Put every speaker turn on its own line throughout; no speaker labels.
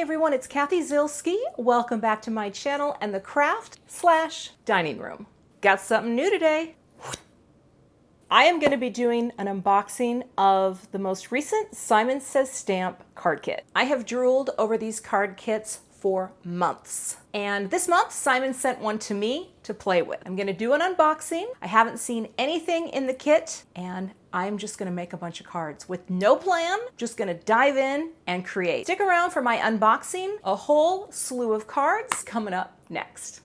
everyone, it's Cathy Zielske. Welcome back to my channel and the craft/dining room. Got something new today. I am going to be doing an unboxing of the most recent Simon Says Stamp card kit. I have drooled over these card kits for months. And this month, Simon sent one to me to play with. I'm gonna do an unboxing. I haven't seen anything in the kit, and I'm just gonna make a bunch of cards with no plan, just gonna dive in and create. Stick around for my unboxing, a whole slew of cards coming up next.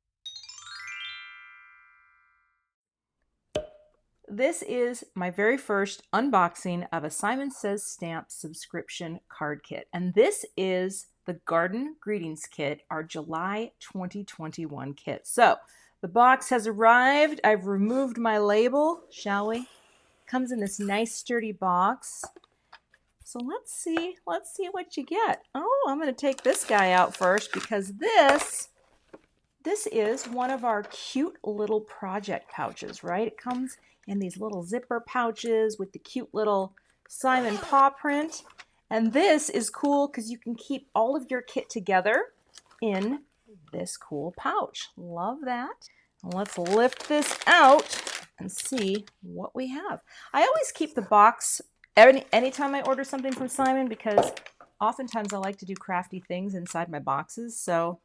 This is my very first unboxing of a Simon Says Stamp subscription card kit, and this is the Garden Greetings Kit, our July 2021 kit. So the box has arrived. I've removed my label, shall we? Comes in this nice sturdy box. So let's see what you get. Oh, I'm going to take this guy out first because this is one of our cute little project pouches, right? It comes in these little zipper pouches with the cute little Simon paw print. And this is cool because you can keep all of your kit together in this cool pouch. Love that. Let's lift this out and see what we have. I always keep the box anytime I order something from Simon because oftentimes I like to do crafty things inside my boxes. So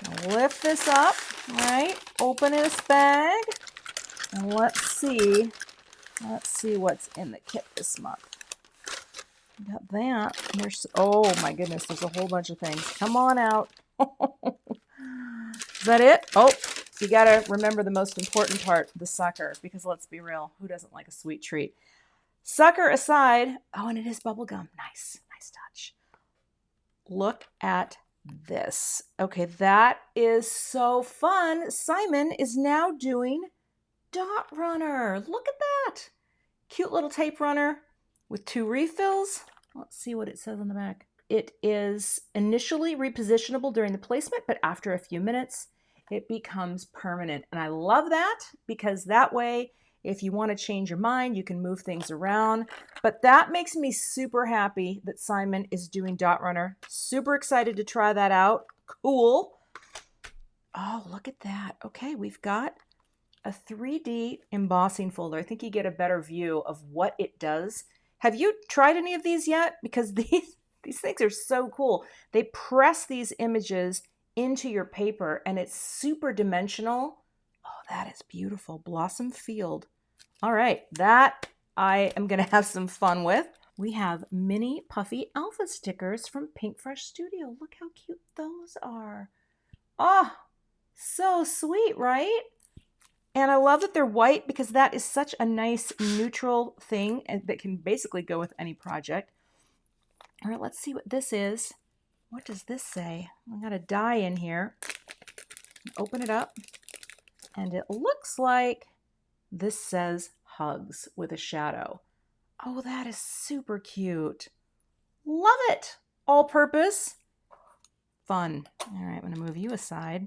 I'll lift this up, all right? Open this bag and let's see what's in the kit this month. Got that. There's, oh my goodness, there's a whole bunch of things. Come on out. Is that it? Oh, you gotta remember the most important part, the sucker, because let's be real, who doesn't like a sweet treat? Sucker aside, oh, and it is bubble gum. Nice touch. Look at this. Okay, that is so fun. Simon is now doing Dot Runner. Look at that. Cute little tape runner with 2 refills. Let's see what it says on the back. It is initially repositionable during the placement, but after a few minutes, it becomes permanent. And I love that because that way, if you want to change your mind, you can move things around. But that makes me super happy that Simon is doing Dot Runner. Super excited to try that out. Cool. Oh, look at that. Okay, we've got a 3D embossing folder. I think you get a better view of what it does. Have you tried any of these yet? Because these things are so cool. They press these images into your paper and it's super dimensional. Oh, that is beautiful. Blossom Field. All right, that I am going to have some fun with. We have mini Puffy alpha stickers from PinkFresh Studio. Look how cute those are. Oh, so sweet, right? And I love that they're white because that is such a nice neutral thing that can basically go with any project. All right, let's see what this is. What does this say? I got a die in here. Open it up. And it looks like this says hugs with a shadow. Oh, that is super cute. Love it. All purpose. Fun. All right, I'm going to move you aside.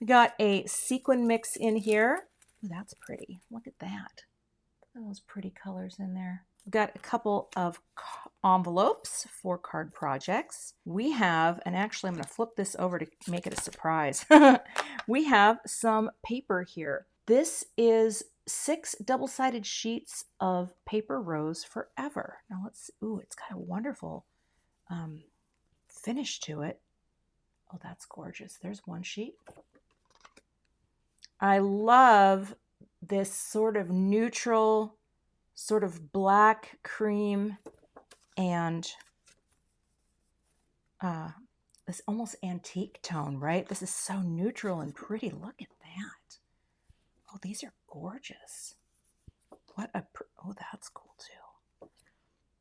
We got a sequin mix in here. Ooh, that's pretty. Look at that. Look at those pretty colors in there. We've got a couple of envelopes for card projects. We have, and actually I'm going to flip this over to make it a surprise. We have some paper here. This is 6 double-sided sheets of Paper Rose Forever. Now let's, ooh, it's got a wonderful finish to it. Oh, that's gorgeous. There's one sheet. I love this sort of neutral, sort of black cream and this almost antique tone, right? This is so neutral and pretty. Look at that. Oh, these are gorgeous. What a, oh, that's cool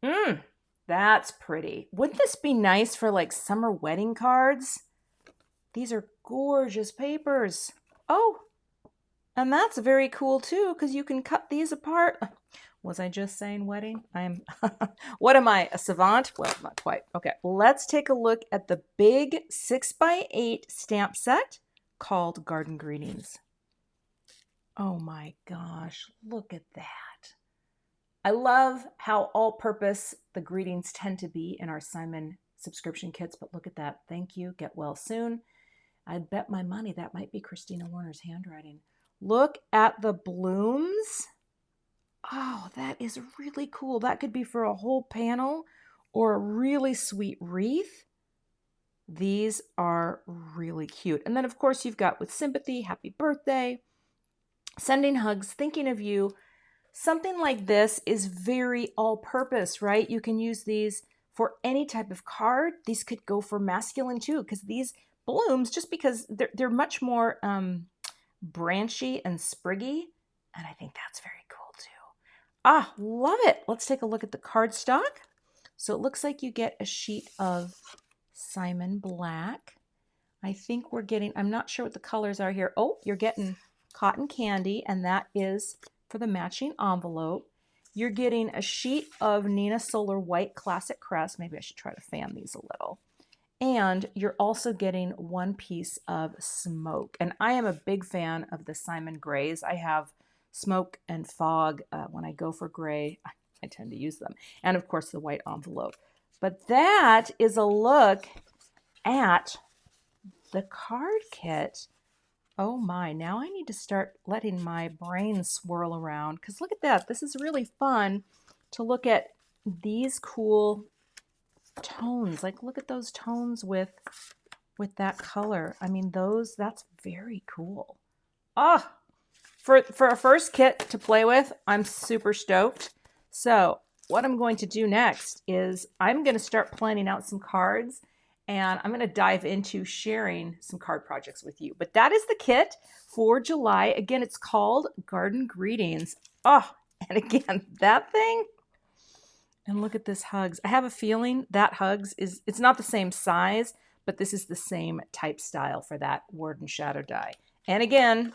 too. That's pretty. Wouldn't this be nice for like summer wedding cards? These are gorgeous papers. Oh, and that's very cool too, because you can cut these apart. Was I just saying wedding? I'm, what am I, a savant? Well, not quite. Okay, let's take a look at the big 6x8 stamp set called Garden Greetings. Oh my gosh, look at that. I love how all-purpose the greetings tend to be in our Simon subscription kits, but look at that. Thank you. Get well soon. I'd bet my money that might be Christina Warner's handwriting. Look at the blooms. Oh, that is really cool. That could be for a whole panel or a really sweet wreath. These are really cute. And then, of course, you've got with sympathy, happy birthday, sending hugs, thinking of you. Something like this is very all-purpose, right? You can use these for any type of card. These could go for masculine too, because these blooms, just because they're much more branchy and spriggy, and I think that's very cool too. Ah, love it. Let's take a look at the cardstock. So it looks like you get a sheet of Simon Black. I think we're getting, I'm not sure what the colors are here. Oh, you're getting cotton candy, and that is for the matching envelope. You're getting a sheet of Neenah Solar White Classic Crest. Maybe I should try to fan these a little. And you're also getting one piece of smoke. And I am a big fan of the Simon Grays. I have smoke and fog. When I go for gray, I tend to use them. And of course the white envelope. But that is a look at the card kit. Oh my, now I need to start letting my brain swirl around, because look at that. This is really fun to look at these cool tones. Like, look at those tones with that color. I mean, that's very cool. Ah, for a first kit to play with, I'm super stoked. So what I'm going to do next is I'm going to start planning out some cards, and I'm going to dive into sharing some card projects with you. But that is the kit for July. Again, it's called Garden Greetings. Oh, and again, that thing. And look at this Hugs. I have a feeling that Hugs it's not the same size, but this is the same type style for that Word and Shadow die. And again,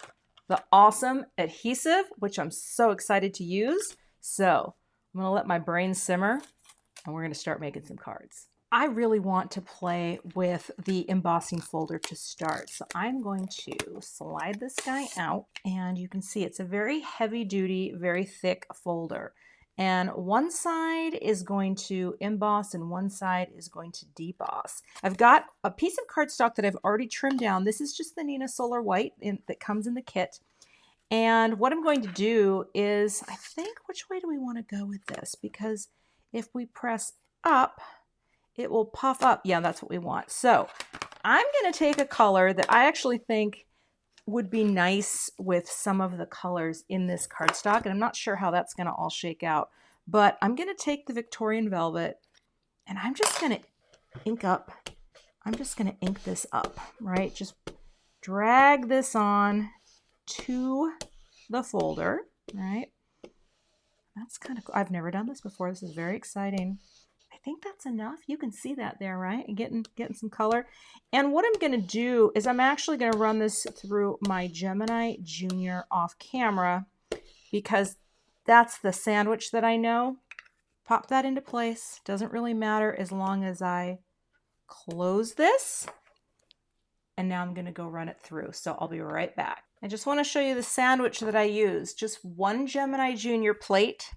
the awesome adhesive, which I'm so excited to use. So I'm going to let my brain simmer, and we're going to start making some cards. I really want to play with the embossing folder to start. So I'm going to slide this guy out, and you can see it's a very heavy duty, very thick folder. And one side is going to emboss and one side is going to deboss. I've got a piece of cardstock that I've already trimmed down. This is just the Neenah Solar White that comes in the kit. And what I'm going to do is, I think, which way do we want to go with this? Because if we press up, it will puff up. Yeah, that's what we want. So I'm going to take a color that I actually think would be nice with some of the colors in this cardstock. And I'm not sure how that's going to all shake out. But I'm going to take the Victorian Velvet, and I'm just going to ink this up, right? Just drag this on to the folder, right? That's kind of cool. I've never done this before. This is very exciting. I think that's enough. You can see that there, right? And getting some color. And what I'm going to do is I'm actually going to run this through my Gemini Junior off camera, because that's the sandwich that I know. Pop that into place. Doesn't really matter as long as I close this. And now I'm going to go run it through. So I'll be right back. I just want to show you the sandwich that I use. Just one Gemini Junior plate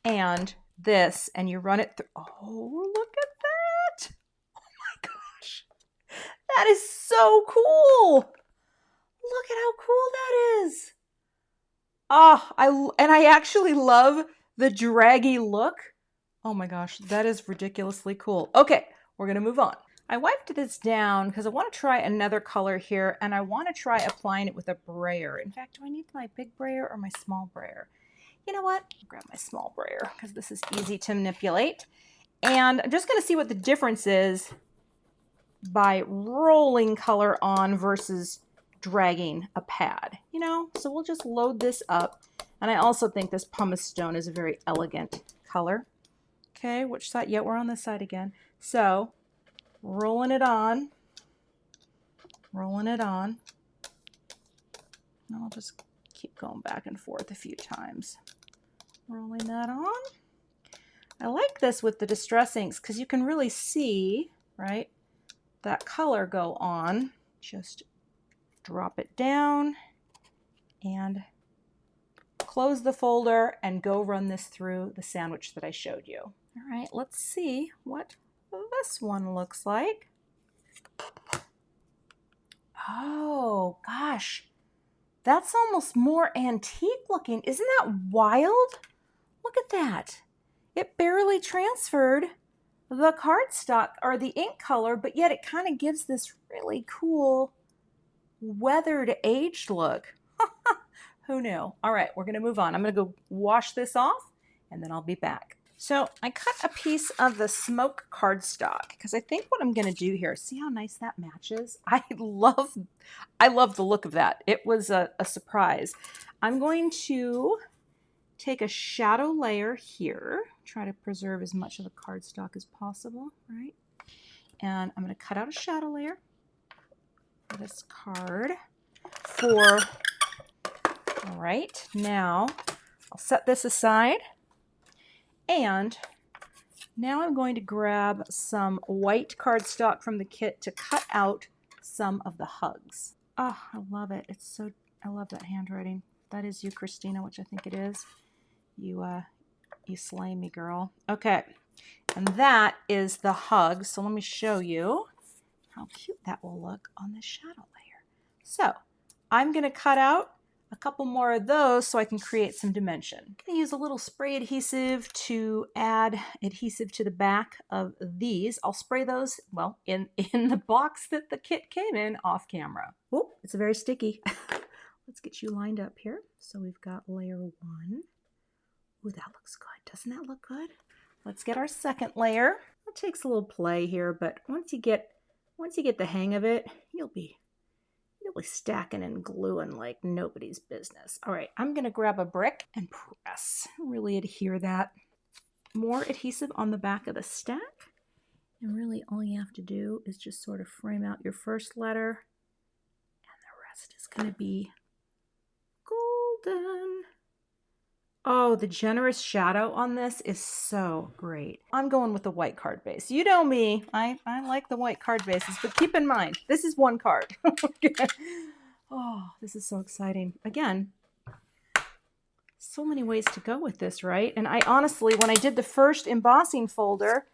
and this, and you run it through. Oh, look at that. Oh my gosh. That is so cool. Look at how cool that is. Oh, I actually love the draggy look. Oh my gosh, that is ridiculously cool. Okay, we're going to move on. I wiped this down because I want to try another color here, and I want to try applying it with a brayer. In fact, do I need my big brayer or my small brayer? You know what? I'll grab my small brayer because this is easy to manipulate. And I'm just going to see what the difference is by rolling color on versus dragging a pad, you know? So we'll just load this up. And I also think this pumice stone is a very elegant color. Okay, which side? Yeah, we're on this side again. So rolling it on. And I'll just keep going back and forth a few times. Rolling that on. I like this with the Distress inks because you can really see, right, that color go on. Just drop it down and close the folder and go run this through the sandwich that I showed you. All right, let's see what this one looks like. Oh, gosh. That's almost more antique looking. Isn't that wild? Look at that. It barely transferred the cardstock or the ink color, but yet it kind of gives this really cool weathered aged look. Who knew? All right, we're going to move on. I'm going to go wash this off and then I'll be back. So I cut a piece of the smoke cardstock because I think what I'm going to do here, see how nice that matches? I love the look of that. It was a surprise. I'm going to take a shadow layer here, try to preserve as much of the cardstock as possible, right? And I'm going to cut out a shadow layer for this card. All right, now I'll set this aside. And now I'm going to grab some white cardstock from the kit to cut out some of the hugs. Oh, I love it. I love that handwriting. That is you, Christina, which I think it is. You slay me, girl. Okay, and that is the hug. So let me show you how cute that will look on this shadow layer. So I'm going to cut out a couple more of those so I can create some dimension. I'm going to use a little spray adhesive to add adhesive to the back of these. I'll spray those, well, in the box that the kit came in off camera. Oh, it's very sticky. Let's get you lined up here. So we've got layer 1. Ooh, that looks good. Doesn't that look good? Let's get our second layer. It takes a little play here, but once you get the hang of it, you'll be stacking and gluing like nobody's business. All right, I'm gonna grab a brick and press. Really adhere that. More adhesive on the back of the stack. And really all you have to do is just sort of frame out your first letter and the rest is gonna be golden. Oh, the generous shadow on this is so great. I'm going with the white card base. You know me, I like the white card bases, but keep in mind, this is one card. Oh, this is so exciting. Again, so many ways to go with this, right? And I honestly, when I did the first embossing folder,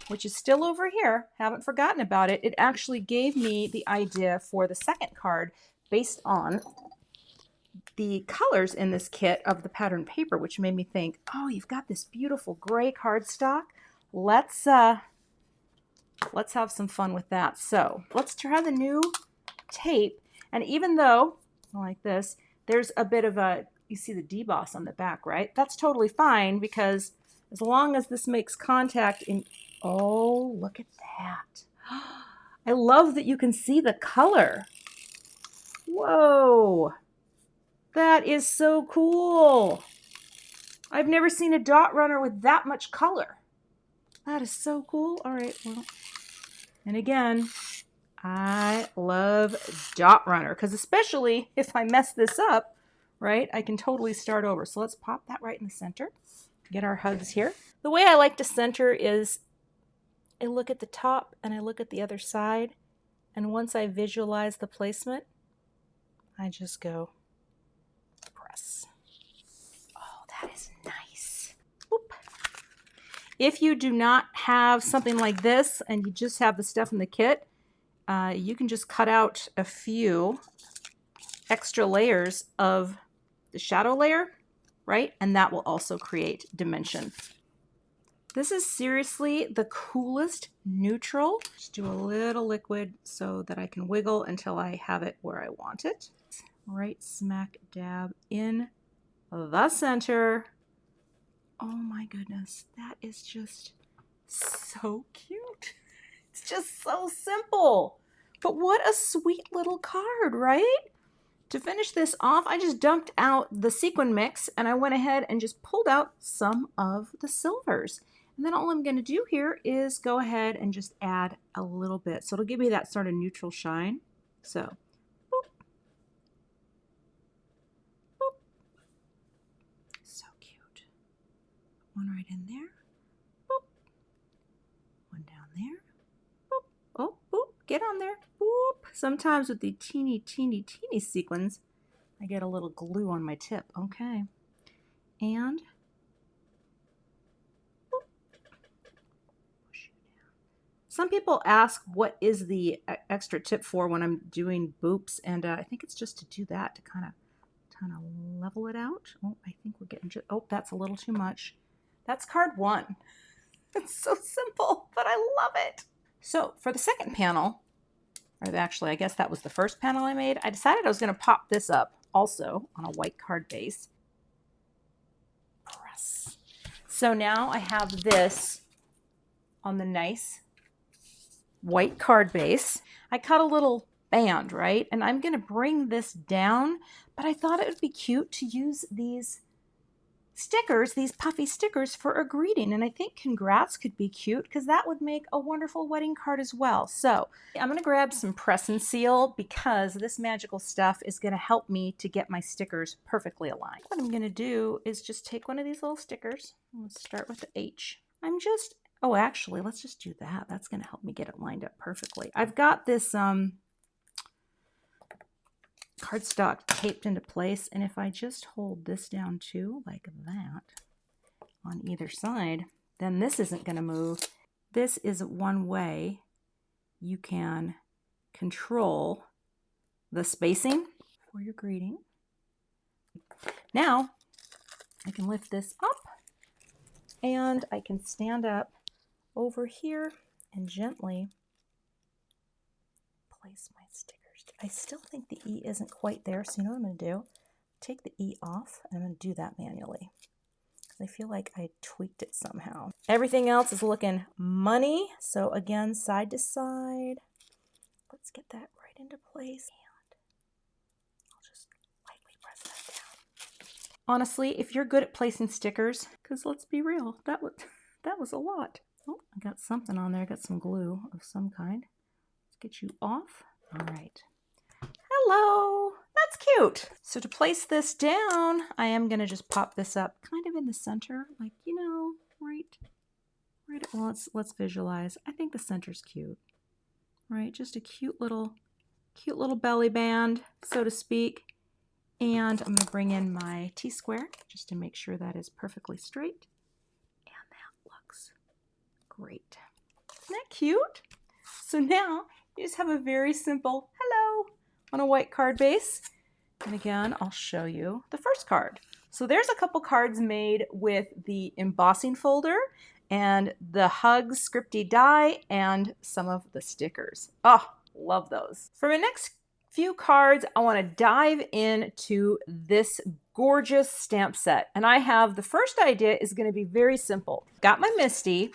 which is still over here, haven't forgotten about it, it actually gave me the idea for the second card based on the colors in this kit of the pattern paper, which made me think, oh, you've got this beautiful gray cardstock. Let's have some fun with that. So let's try the new tape. And even though, like this, there's a bit of a, you see the deboss on the back, right? That's totally fine because as long as this makes contact in, oh, look at that. I love that you can see the color. Whoa. That is so cool. I've never seen a dot runner with that much color. That is so cool. All right, well, and again, I love dot runner because especially if I mess this up, right, I can totally start over. So let's pop that right in the center. Get our hugs here. The way I like to center is I look at the top and I look at the other side. And once I visualize the placement, I just go press. Oh, that is nice. Boop. If you do not have something like this and you just have the stuff in the kit, you can just cut out a few extra layers of the shadow layer, right? And that will also create dimension. This is seriously the coolest neutral. Just do a little liquid so that I can wiggle until I have it where I want it. Right smack dab in the center. Oh my goodness, that is just so cute. It's just so simple. But what a sweet little card, right? To finish this off, I just dumped out the sequin mix and I went ahead and just pulled out some of the silvers. And then all I'm going to do here is go ahead and just add a little bit. So it'll give me that sort of neutral shine. So, boop. Boop. So cute. One right in there. Boop. One down there. Boop. Oh, boop. Get on there. Boop. Sometimes with the teeny sequins, I get a little glue on my tip. Okay. And Some people ask what is the extra tip for when I'm doing boops, and I think it's just to do that, to kind of level it out. Oh, I think we're getting just, oh, that's a little too much. That's card 1. It's so simple, but I love it. So for the second panel, or actually I guess that was the first panel I made, I decided I was going to pop this up also on a white card base. Press. So now I have this on the nice white card base. I cut a little band, right? And I'm going to bring this down, but I thought it would be cute to use these stickers, these puffy stickers, for a greeting. And I think congrats could be cute because that would make a wonderful wedding card as well. So I'm going to grab some press and seal because this magical stuff is going to help me to get my stickers perfectly aligned. What I'm going to do is just take one of these little stickers. Let's start with the H. Oh, actually, let's just do that. That's going to help me get it lined up perfectly. I've got this cardstock taped into place, and if I just hold this down too, like that, on either side, then this isn't going to move. This is one way you can control the spacing for your greeting. Now, I can lift this up, and I can stand up over here and gently place my stickers. I still think the E isn't quite there, so you know what I'm going to do? Take the E off, and I'm going to do that manually because I feel like I tweaked it somehow. Everything else is looking money, so again, side to side. Let's get that right into place, and I'll just lightly press that down. Honestly, if you're good at placing stickers, because let's be real, that was a lot. Oh, I got something on there. I got some glue of some kind. Let's get you off. All right. Hello. That's cute. So to place this down, I am going to just pop this up kind of in the center, like, you know, right. Well, let's visualize. I think the center's cute, right? Just a cute little belly band, so to speak. And I'm going to bring in my T-square just to make sure that is perfectly straight. And that looks great. Isn't that cute? So now you just have a very simple hello on a white card base. And again, I'll show you the first card. So there's a couple cards made with the embossing folder and the Hugs Scripty die and some of the stickers. Oh, love those. For my next few cards, I want to dive into this gorgeous stamp set. And I have, the first idea is going to be very simple. Got my Misty,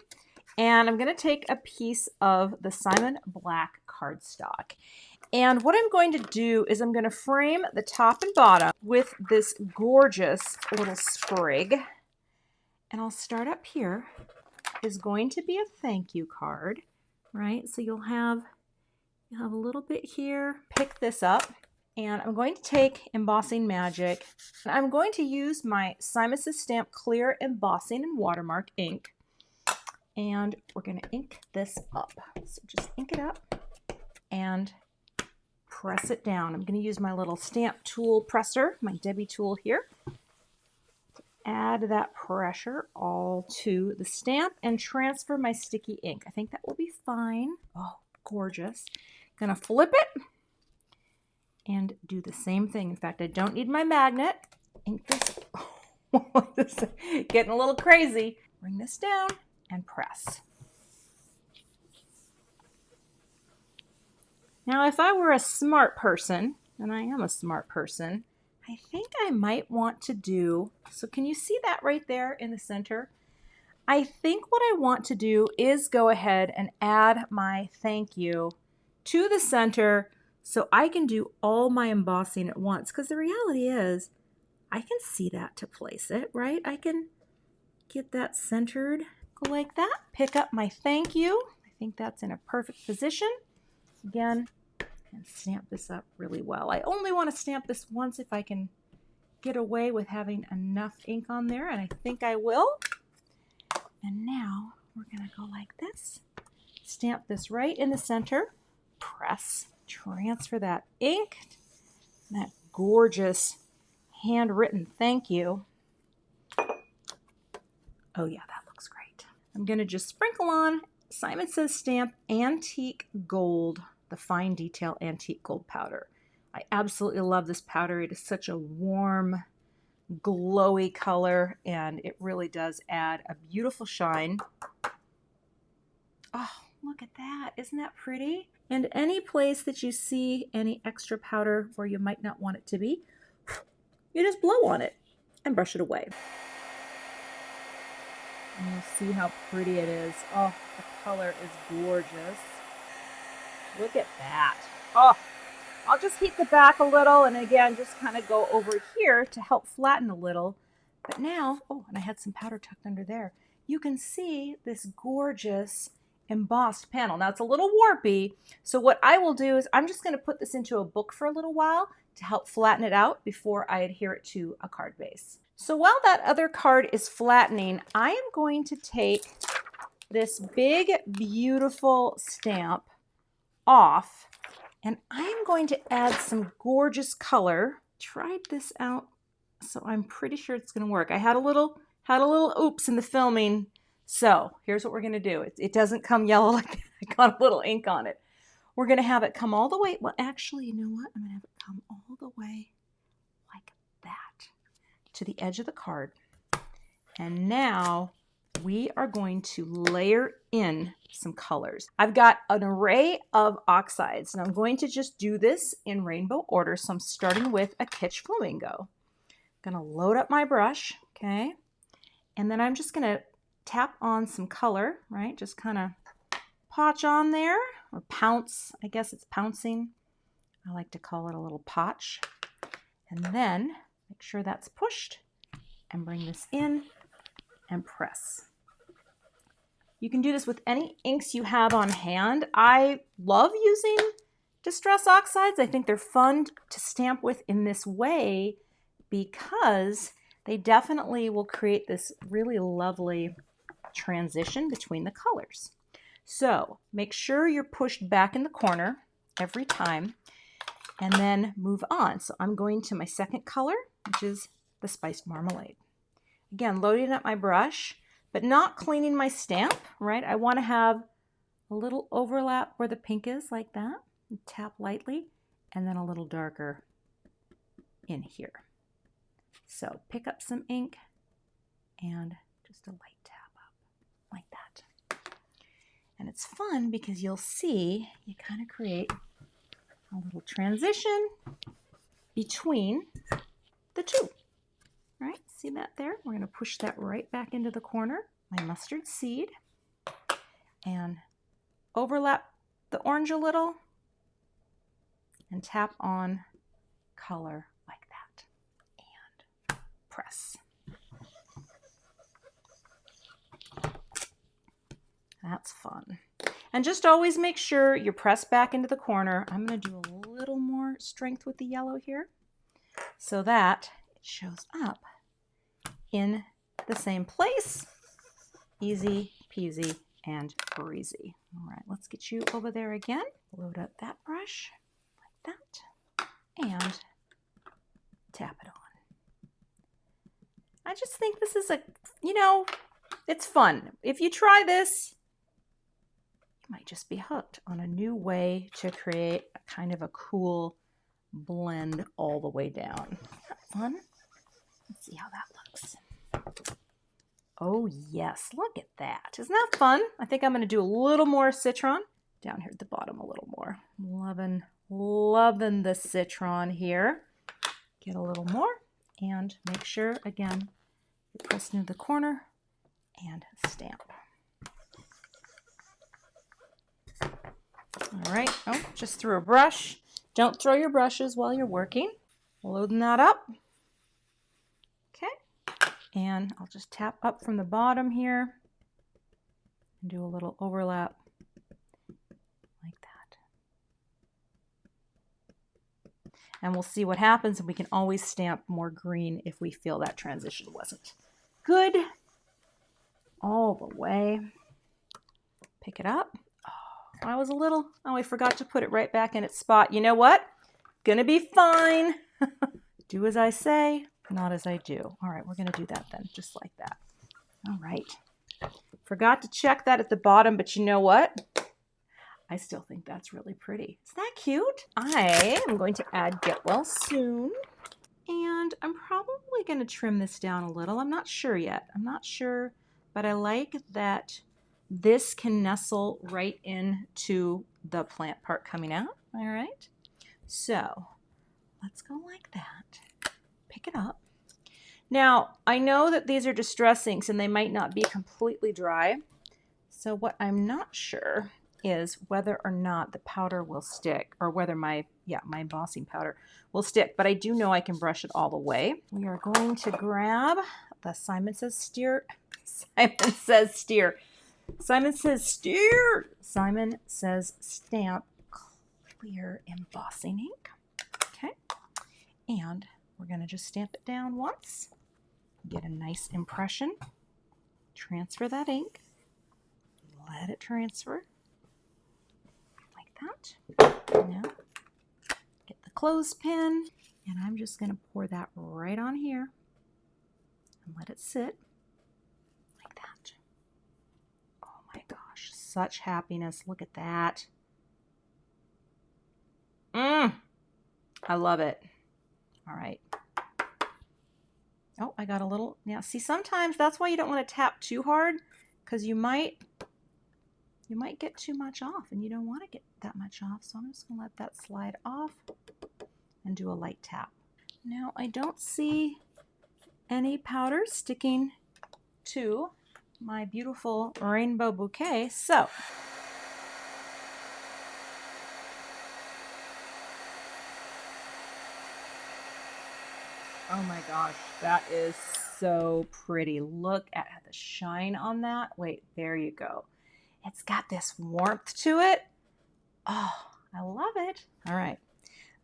and I'm going to take a piece of the Simon Black cardstock. And what I'm going to do is I'm going to frame the top and bottom with this gorgeous little sprig. And I'll start up here. Is going to be a thank you card, right? So you'll have a little bit here. Pick this up, and I'm going to take Embossing Magic, and I'm going to use my Simus's Stamp Clear Embossing and Watermark ink, and we're going to ink this up. So just ink it up and press it down. I'm going to use my little stamp tool presser, my Debbie tool here. Add that pressure all to the stamp and transfer my sticky ink. I think that will be fine. Oh, gorgeous. Gonna flip it and do the same thing. In fact, I don't need my magnet. Ink this. Oh, this is getting a little crazy. Bring this down and press. Now, if I were a smart person, and I am a smart person, I think I might want to do, so can you see that right there in the center? I think what I want to do is go ahead and add my thank you to the center so I can do all my embossing at once. Because the reality is, I can see that to place it, right? I can get that centered, go like that, pick up my thank you. I think that's in a perfect position. Again, and stamp this up really well. I only want to stamp this once if I can get away with having enough ink on there, and I think I will. And now we're going to go like this. Stamp this right in the center. Press. Transfer that ink. That gorgeous handwritten thank you. Oh yeah, that looks great. I'm going to just sprinkle on Simon Says Stamp Antique Gold, the fine detail antique gold powder. I absolutely love this powder. It is such a warm, glowy color, and it really does add a beautiful shine. Oh, look at that. Isn't that pretty? And any place that you see any extra powder where you might not want it to be, you just blow on it and brush it away. And you'll see how pretty it is. Oh, the color is gorgeous. Look at that. Oh, I'll just heat the back a little and again, just kind of go over here to help flatten a little. But now, oh, and I had some powder tucked under there. You can see this gorgeous embossed panel. Now it's a little warpy, so what I will do is I'm just going to put this into a book for a little while to help flatten it out before I adhere it to a card base. So while that other card is flattening, I am going to take this big, beautiful stamp off, and I am going to add some gorgeous color. Tried this out, so I'm pretty sure it's going to work. I had a little oops in the filming. So here's what we're going to do. It doesn't come yellow like that. I got a little ink on it. We're going to have it come all the way. Well, actually, you know what? I'm going to have it come all the way like that to the edge of the card. And now we are going to layer in some colors. I've got an array of oxides, and I'm going to just do this in rainbow order. So I'm starting with a Kitsch Flamingo. I'm going to load up my brush, okay? And then I'm just going to tap on some color, right? Just kind of potch on there, or pounce. I guess it's pouncing. I like to call it a little potch. And then make sure that's pushed and bring this in and press. You can do this with any inks you have on hand. I love using Distress Oxides. I think they're fun to stamp with in this way because they definitely will create this really lovely transition between the colors. So make sure you're pushed back in the corner every time and then move on. So I'm going to my second color, which is the Spiced Marmelade. Again, loading up my brush, but not cleaning my stamp, right? I want to have a little overlap where the pink is like that. And tap lightly, and then a little darker in here. So pick up some ink and just a light tap up like that. And it's fun because you'll see you kind of create a little transition between the two. Right? See that there? We're going to push that right back into the corner. My mustard seed. And overlap the orange a little. And tap on color like that. And press. That's fun. And just always make sure you press back into the corner. I'm going to do a little more strength with the yellow here so that it shows up in the same place. Easy peasy and breezy. All right, let's get you over there again. Load up that brush like that and tap it on. I just think this is it's fun. If you try this, might just be hooked on a new way to create a kind of a cool blend all the way down. Isn't that fun? Let's see how that looks. Oh yes, look at that. Isn't that fun? I think I'm going to do a little more citron down here at the bottom a little more. Loving the citron here. Get a little more and make sure, again, you press into the corner and stamp. All right, oh, just threw a brush. Don't throw your brushes while you're working. Loading that up. Okay, and I'll just tap up from the bottom here and do a little overlap like that. And we'll see what happens, and we can always stamp more green if we feel that transition wasn't good all the way. Pick it up. I forgot to put it right back in its spot. You know what? Gonna be fine. Do as I say, not as I do. All right, we're gonna do that then, just like that. All right. Forgot to check that at the bottom, but you know what? I still think that's really pretty. Isn't that cute? I am going to add Get Well Soon. And I'm probably going to trim this down a little. I'm not sure yet. I'm not sure, but I like that this can nestle right into the plant part coming out. All right. So let's go like that. Pick it up. Now, I know that these are distress inks and they might not be completely dry. So what I'm not sure is whether or not the powder will stick, or whether my embossing powder will stick, but I do know I can brush it all the way. We are going to grab the Simon Says Steer. Simon Says Steer. Simon Says Steer. Simon Says Stamp Clear Embossing ink. Okay. And we're going to just stamp it down once. Get a nice impression. Transfer that ink. Let it transfer. Like that. Now, get the clothespin. And I'm just going to pour that right on here. And let it sit. Like that. Oh my gosh. Such happiness. Look at that. I love it. All right. Oh, I got a little, yeah, see, sometimes that's why you don't want to tap too hard, because you might get too much off, and you don't want to get that much off. So I'm just going to let that slide off and do a light tap. Now, I don't see any powder sticking to my beautiful rainbow bouquet, so oh my gosh, that is so pretty. Look at the shine on that. Wait, there you go. It's got this warmth to it. Oh, I love it. All right,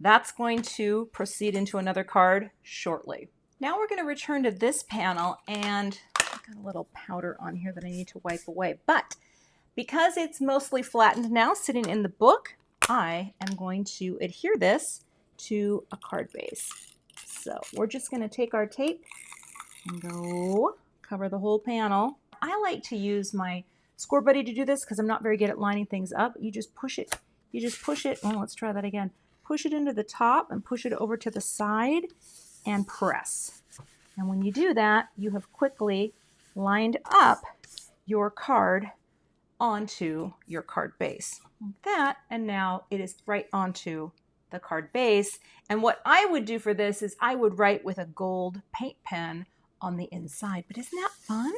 that's going to proceed into another card shortly. Now we're going to return to this panel, and I've got a little powder on here that I need to wipe away. But because it's mostly flattened now, sitting in the book, I am going to adhere this to a card base. So we're just going to take our tape and go cover the whole panel. I like to use my Score Buddy to do this because I'm not very good at lining things up. You just push it. You just push it. Oh, let's try that again. Push it into the top and push it over to the side and press. And when you do that, you have quickly lined up your card onto your card base. Like that, and now it is right onto the card base. And what I would do for this is I would write with a gold paint pen on the inside. But isn't that fun?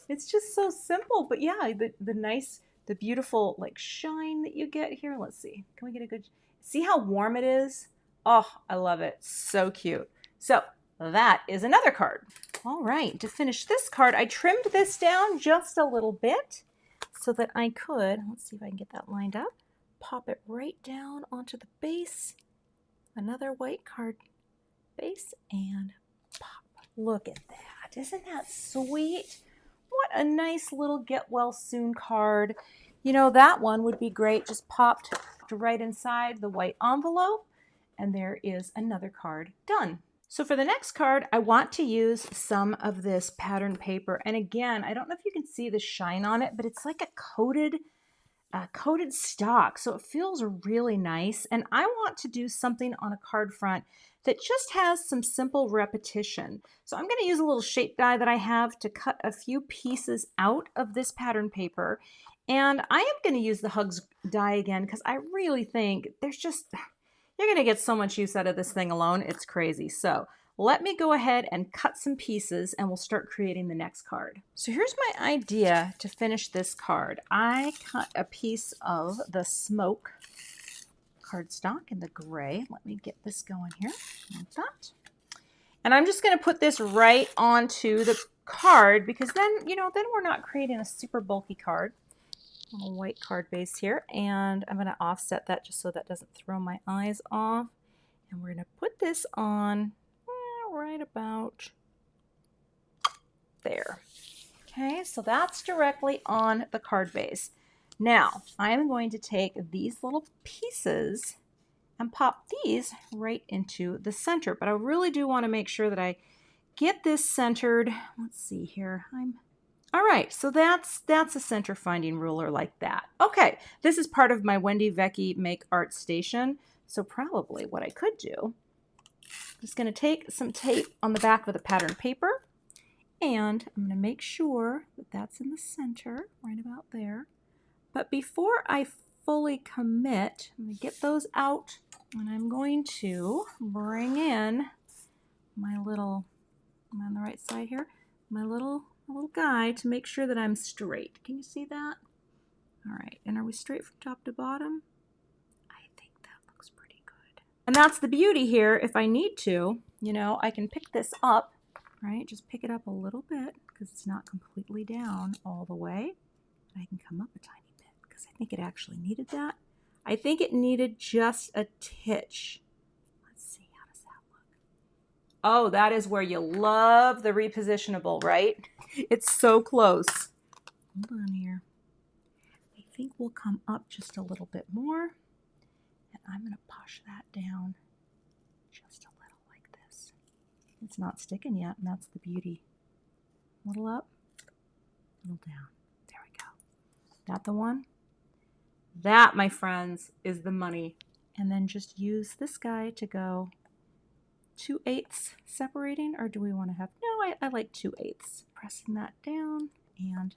It's just so simple. But yeah, the beautiful like shine that you get here. Let's see. Can we get a good, see how warm it is? Oh, I love it. So cute. So that is another card. All right, to finish this card, I trimmed this down just a little bit so that I could, let's see if I can get that lined up, pop it right down onto the base, another white card base, and pop. Look at that. Isn't that sweet? What a nice little Get Well Soon card. You know, that one would be great just popped right inside the white envelope, and there is another card done. So for the next card, I want to use some of this pattern paper. And again, I don't know if you can see the shine on it, but it's like a coated stock. So it feels really nice. And I want to do something on a card front that just has some simple repetition. So I'm going to use a little shape die that I have to cut a few pieces out of this pattern paper. And I am going to use the Hugs die again because I really think there's just, you're going to get so much use out of this thing alone. It's crazy. So let me go ahead and cut some pieces and we'll start creating the next card. So here's my idea to finish this card. I cut a piece of the Smoke cardstock in the gray. Let me get this going here like that. And I'm just going to put this right onto the card because then, you know, then we're not creating a super bulky card. A little white card base here, and I'm going to offset that just so that doesn't throw my eyes off. And we're going to put this on right about there. Okay, so that's directly on the card base. Now, I'm going to take these little pieces and pop these right into the center. But I really do want to make sure that I get this centered. Let's see here. All right, so that's a center finding ruler like that. Okay, this is part of my Wendy Vecchi Make Art Station. So probably what I could do, I'm just going to take some tape on the back of the pattern paper, and I'm going to make sure that that's in the center, right about there. But before I fully commit, I'm going to get those out, and I'm going to bring in my little, am I on the right side here? My little guy to make sure that I'm straight. Can you see that? All right, and are we straight from top to bottom? I think that looks pretty good. And that's the beauty here. If I need to, you know, I can pick this up, right? Just pick it up a little bit because it's not completely down all the way. I can come up a tiny bit because I think it actually needed that. I think it needed just a titch. Let's see, how does that look? Oh, that is where you love the repositionable, right? It's so close. Hold on here. I think we'll come up just a little bit more, and I'm going to push that down just a little like this. It's not sticking yet, and that's the beauty. A little up, a little down. There we go. That the one? That, my friends, is the money. And then just use this guy to go 2/8 separating, or do we want to have, no, I like 2/8. Pressing that down and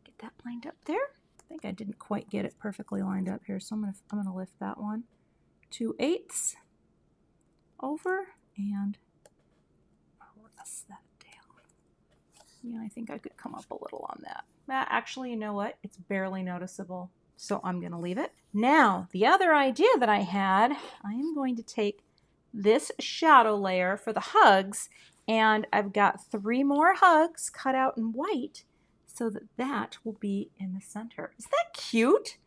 get that lined up there. I think I didn't quite get it perfectly lined up here, so I'm gonna lift that one 2/8 over and press that down. Yeah, I think I could come up a little on that. Actually, you know what? It's barely noticeable, so I'm gonna leave it. Now, the other idea that I had, I am going to take this shadow layer for the hugs, and I've got 3 more hugs cut out in white so that that will be in the center. Isn't that cute?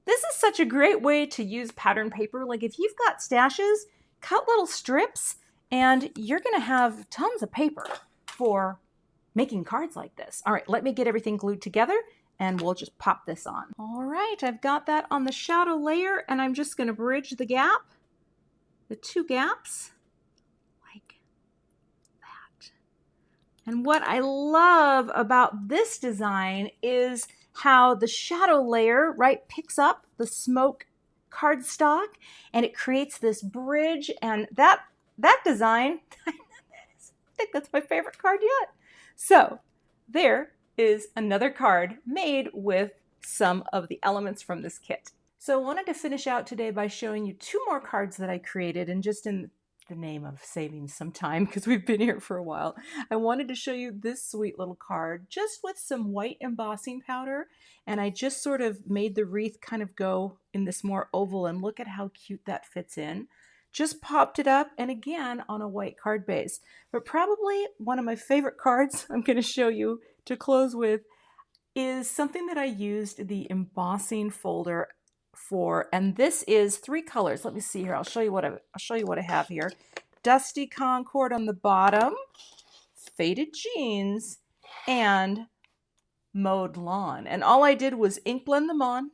This is such a great way to use pattern paper. Like if you've got stashes, cut little strips and you're gonna have tons of paper for making cards like this. All right, let me get everything glued together and we'll just pop this on. All right, I've got that on the shadow layer, and I'm just gonna bridge the gap, the 2 gaps, like that. And what I love about this design is how the shadow layer, right, picks up the smoke cardstock and it creates this bridge, and that design, I think that's my favorite card yet. So there is another card made with some of the elements from this kit. So I wanted to finish out today by showing you 2 more cards that I created, and just in the name of saving some time because we've been here for a while, I wanted to show you this sweet little card just with some white embossing powder, and I just sort of made the wreath kind of go in this more oval, and look at how cute that fits in. Just popped it up, and again on a white card base. But probably one of my favorite cards I'm going to show you to close with is something that I used the embossing folder for, and this is 3 colors. Let me see here. I'll show you what I have here. Dusty Concord on the bottom, Faded Jeans, and Mowed Lawn. And all I did was ink blend them on.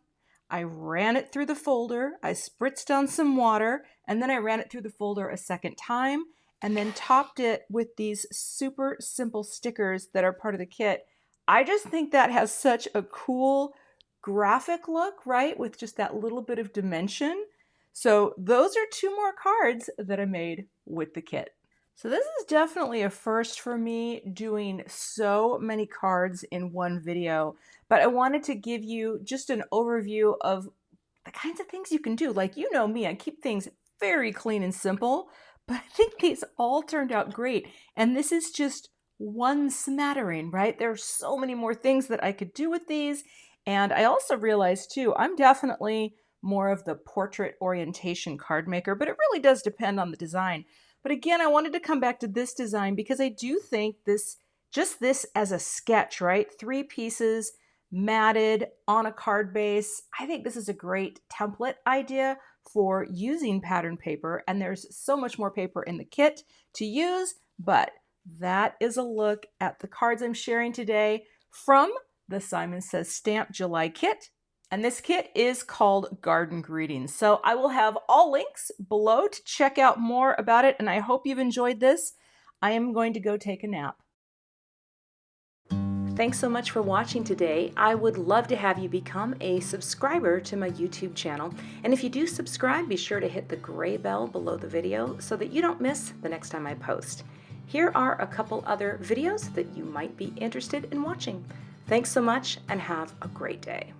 I ran it through the folder. I spritzed on some water, and then I ran it through the folder a second time, and then topped it with these super simple stickers that are part of the kit. I just think that has such a cool graphic look, right? With just that little bit of dimension. So those are 2 more cards that I made with the kit. So this is definitely a first for me, doing so many cards in one video, but I wanted to give you just an overview of the kinds of things you can do. Like, you know me, I keep things very clean and simple, but I think these all turned out great. And this is just one smattering, right? There are so many more things that I could do with these. And I also realized too, I'm definitely more of the portrait orientation card maker, but it really does depend on the design. But again, I wanted to come back to this design because I do think this as a sketch, right? 3 pieces matted on a card base. I think this is a great template idea for using pattern paper, and there's so much more paper in the kit to use, but that is a look at the cards I'm sharing today from the Simon Says Stamp July kit. And this kit is called Garden Greetings. So I will have all links below to check out more about it, and I hope you've enjoyed this. I am going to go take a nap. Thanks so much for watching today. I would love to have you become a subscriber to my YouTube channel. And if you do subscribe, be sure to hit the gray bell below the video so that you don't miss the next time I post. Here are a couple other videos that you might be interested in watching. Thanks so much and have a great day.